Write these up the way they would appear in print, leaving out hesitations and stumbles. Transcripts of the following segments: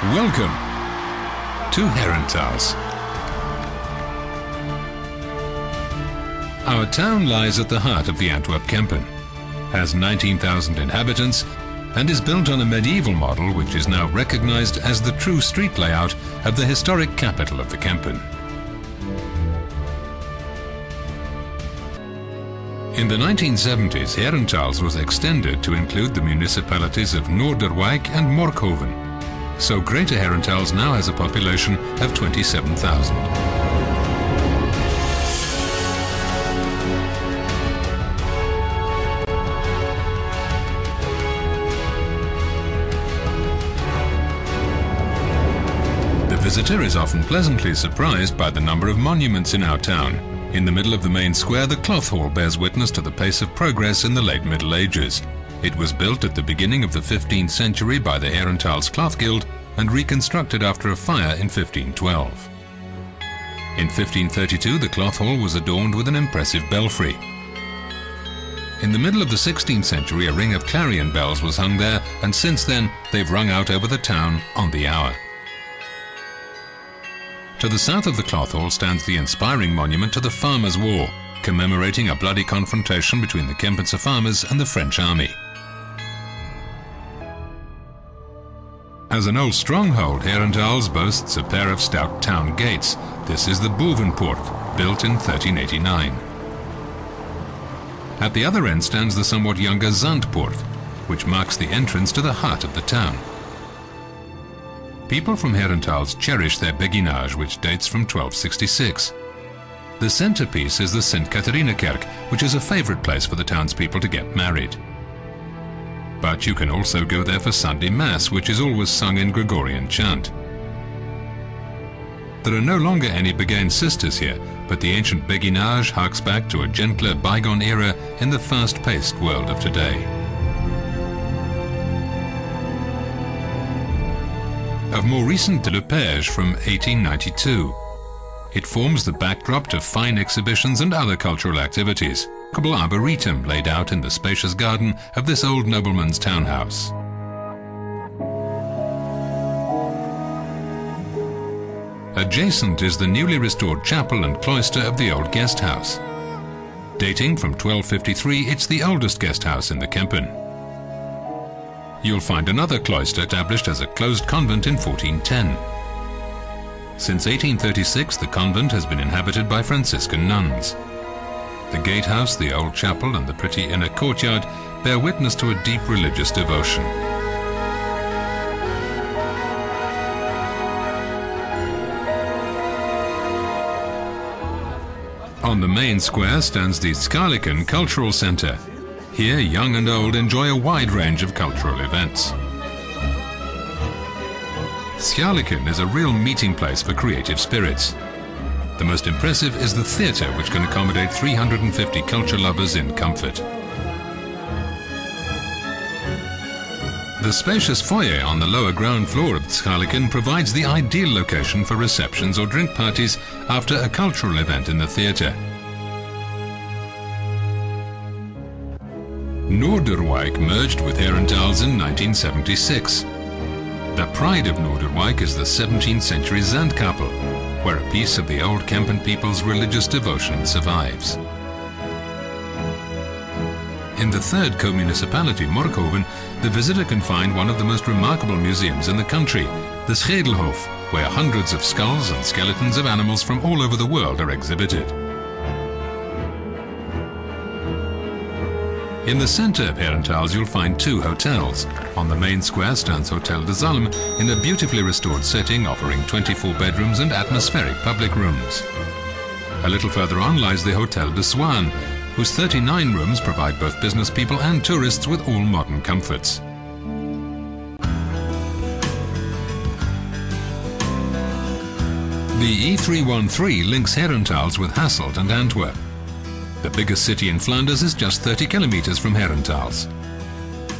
Welcome to Herentals. Our town lies at the heart of the Antwerp Kempen, has 19,000 inhabitants, and is built on a medieval model which is now recognized as the true street layout of the historic capital of the Kempen. In the 1970s, Herentals was extended to include the municipalities of Noorderwijk and Morkhoven, so Greater Herentals now has a population of 27,000. The visitor is often pleasantly surprised by the number of monuments in our town. In the middle of the main square, the Cloth Hall bears witness to the pace of progress in the late Middle Ages. It was built at the beginning of the 15th century by the Herentals Cloth Guild and reconstructed after a fire in 1512. In 1532, the Cloth Hall was adorned with an impressive belfry. In the middle of the 16th century, a ring of clarion bells was hung there, and since then they've rung out over the town on the hour. To the south of the Cloth Hall stands the inspiring monument to the Farmers' War, commemorating a bloody confrontation between the Kempense farmers and the French army. As an old stronghold, Herentals boasts a pair of stout town gates. This is the Bovenpoort, built in 1389. At the other end stands the somewhat younger Zandpoort, which marks the entrance to the heart of the town. People from Herentals cherish their beguinage, which dates from 1266. The centerpiece is the St. Catharinakerk, which is a favorite place for the townspeople to get married. But you can also go there for Sunday Mass, which is always sung in Gregorian chant. There are no longer any Beguine sisters here, but the ancient beguinage harks back to a gentler bygone era in the fast-paced world of today. Of more recent de Lepage from 1892. It forms the backdrop to fine exhibitions and other cultural activities. Arboretum laid out in the spacious garden of this old nobleman's townhouse. Adjacent is the newly restored chapel and cloister of the old guest house. Dating from 1253, it's the oldest guest house in the Kempen. You'll find another cloister established as a closed convent in 1410. Since 1836, the convent has been inhabited by Franciscan nuns. The gatehouse, the old chapel, and the pretty inner courtyard bear witness to a deep religious devotion. On the main square stands the Schaaliken Cultural Centre. Here, young and old enjoy a wide range of cultural events. Schaaliken is a real meeting place for creative spirits. The most impressive is the theatre, which can accommodate 350 culture lovers in comfort. The spacious foyer on the lower ground floor of Schaaliken provides the ideal location for receptions or drink parties after a cultural event in the theatre. Noorderwijk merged with Herentals in 1976. The pride of Noorderwijk is the 17th century Zandkapel, where a piece of the old Kempen people's religious devotion survives. In the third co-municipality, Morkhoven, the visitor can find one of the most remarkable museums in the country, the Schedelhof, where hundreds of skulls and skeletons of animals from all over the world are exhibited. In the center of Herentals, you'll find two hotels. On the main square stands Hotel de Zalm, in a beautifully restored setting offering 24 bedrooms and atmospheric public rooms. A little further on lies the Hotel de Swan, whose 39 rooms provide both business people and tourists with all modern comforts. The E313 links Herentals with Hasselt and Antwerp. The biggest city in Flanders is just 30 kilometers from Herentals.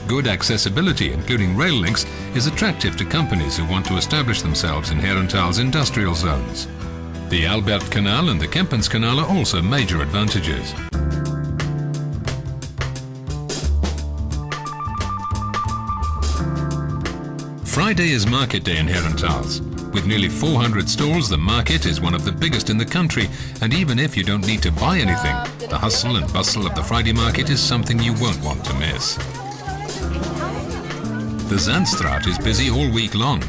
Good accessibility, including rail links, is attractive to companies who want to establish themselves in Herentals' industrial zones. The Albert Canal and the Kempens Canal are also major advantages. Friday is market day in Herentals. With nearly 400 stalls, the market is one of the biggest in the country, and even if you don't need to buy anything, the hustle and bustle of the Friday market is something you won't want to miss. The Zandstraat is busy all week long.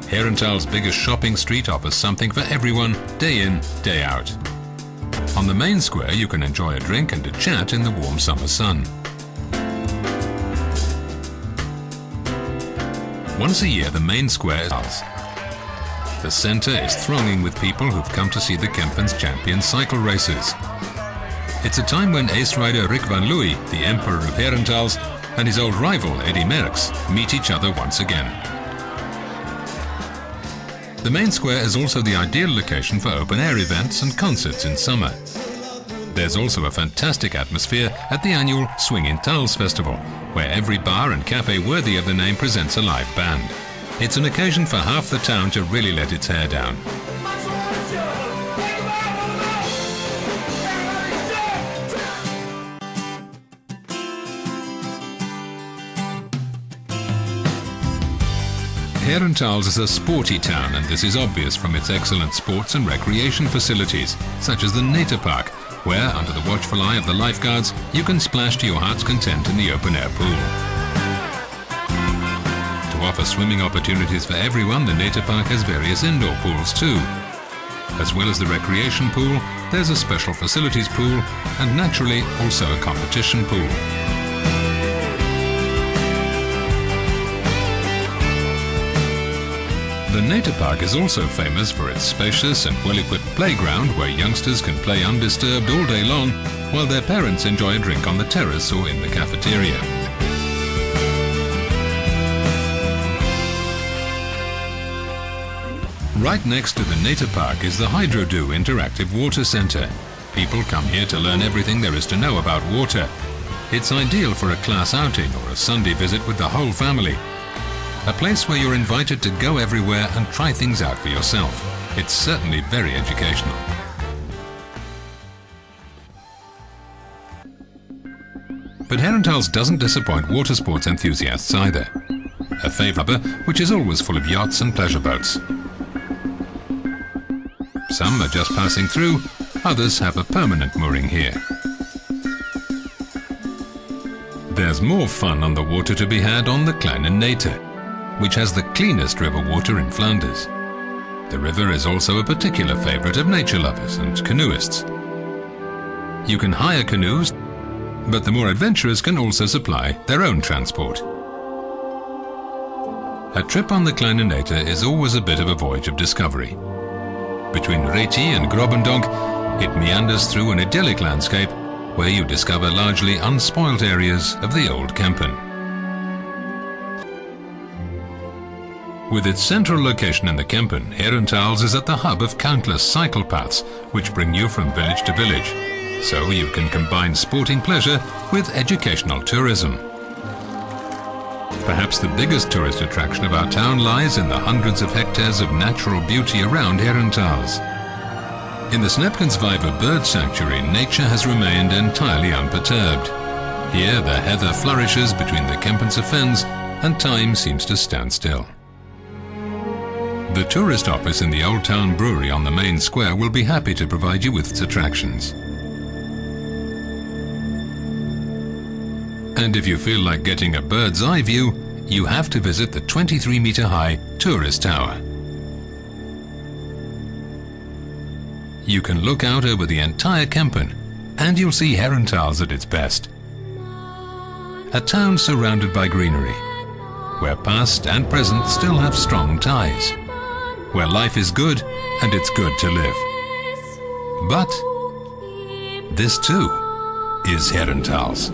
Herentals' biggest shopping street offers something for everyone, day in, day out. On the main square you can enjoy a drink and a chat in the warm summer sun. Once a year the main square is. The centre is thronging with people who've come to see the Kempen's champion cycle races. It's a time when ace rider Rick van Looy, the Emperor of Herentals, and his old rival Eddy Merckx meet each other once again. The main square is also the ideal location for open-air events and concerts in summer. There's also a fantastic atmosphere at the annual Swing in Tals festival, where every bar and cafe worthy of the name presents a live band. It's an occasion for half the town to really let its hair down. Herentals is a sporty town, and this is obvious from its excellent sports and recreation facilities, such as the Naterpark, where, under the watchful eye of the lifeguards, you can splash to your heart's content in the open-air pool. To offer swimming opportunities for everyone, the Naterpark has various indoor pools too. As well as the recreation pool, there's a special facilities pool, and naturally also a competition pool. The Naterpark is also famous for its spacious and well-equipped playground where youngsters can play undisturbed all day long while their parents enjoy a drink on the terrace or in the cafeteria. Right next to the Naterpark is the Hydrodo Interactive Water Centre. People come here to learn everything there is to know about water. It's ideal for a class outing or a Sunday visit with the whole family. A place where you're invited to go everywhere and try things out for yourself. It's certainly very educational. But Herentals doesn't disappoint water sports enthusiasts either. A favourite which is always full of yachts and pleasure boats. Some are just passing through, others have a permanent mooring here. There's more fun on the water to be had on the Kleine Nater, which has the cleanest river water in Flanders. The river is also a particular favourite of nature lovers and canoeists. You can hire canoes, but the more adventurous can also supply their own transport. A trip on the Kleine Nater is always a bit of a voyage of discovery. Between Reti and Grobendonk, it meanders through an idyllic landscape where you discover largely unspoilt areas of the old Kempen. With its central location in the Kempen, Herentals is at the hub of countless cycle paths which bring you from village to village, so you can combine sporting pleasure with educational tourism. Perhaps the biggest tourist attraction of our town lies in the hundreds of hectares of natural beauty around Herentals. In the Snepkensvijver bird sanctuary, nature has remained entirely unperturbed. Here the heather flourishes between the Kempense fens and time seems to stand still. The tourist office in the Old Town Brewery on the main square will be happy to provide you with its attractions. And if you feel like getting a bird's eye view, you have to visit the 23-metre-high tourist tower. You can look out over the entire Kempen, and you'll see Herentals at its best. A town surrounded by greenery, where past and present still have strong ties, where life is good and it's good to live. But this too is Herentals.